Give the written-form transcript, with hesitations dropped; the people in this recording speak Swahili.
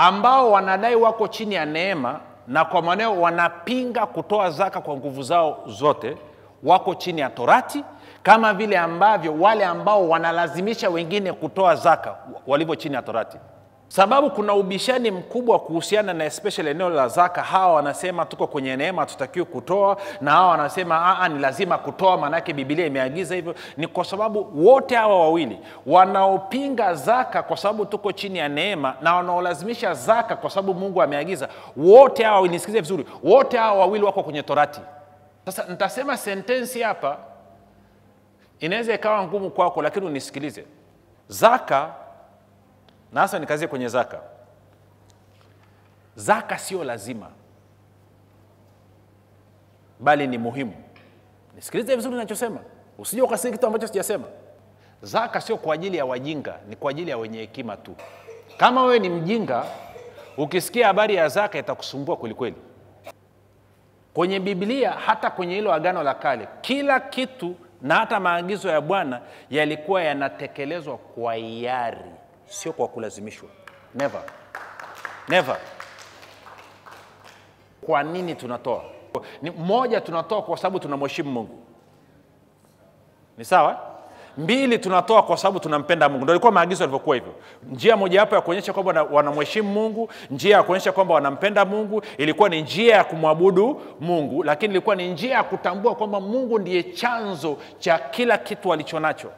ambao wanadai wako chini ya neema na kwa maneno wanapinga kutoa zaka kwa nguvu zao zote, wako chini ya torati, kama vile ambavyo wale ambao wanalazimisha wengine kutoa zaka walivyo chini ya torati. Sababu kuna ubishani mkubwa kuhusiana na especially eneo la zaka. Hawa wanasema tuko kwenye neema tutakiwa kutoa, na hawa wanasema ni lazima kutoa manake Biblia imeagiza hivyo. Ni kwa sababu wote hawa wawili wanaopinga zaka kwa sababu tuko chini ya neema, na wanaolazimisha zaka kwa sababu Mungu ameagiza, wote hawa, nisikize vizuri, wote hawa wawili wako kwenye torati. Sasa nitasema sentensi hapa inaweza ikawa ngumu kwako, lakini unisikilize. Zaka, na hasa nikazie kwenye zaka. Zaka sio lazima, bali ni muhimu. Nisikilize vizuri ninachosema, usije ukasikia kitu ambacho sijasema. Zaka sio kwa ajili ya wajinga, ni kwa ajili ya wenye hekima tu. Kama wewe ni mjinga, ukisikia habari ya zaka itakusumbua kweli kweli. Kwenye Biblia, hata kwenye hilo Agano la Kale, kila kitu na hata maagizo ya Bwana yalikuwa yanatekelezwa kwa hiari, sio kwa kulazimishwa. Never. Never. Kwa nini tunatoa? Ni moja, tunatoa kwa sababu tunamheshimu Mungu. Ni sawa? Mbili, tunatoa kwa sababu tunampenda Mungu. Ndio ilikuwa maagizo yalivyokuwa hivyo. Njia moja hapo ya kuonyesha kwamba wanamheshimu Mungu, njia ya kuonyesha kwamba wanampenda Mungu, ilikuwa ni njia ya kumwabudu Mungu, lakini ilikuwa ni njia ya kutambua kwamba Mungu ndiye chanzo cha kila kitu walichonacho.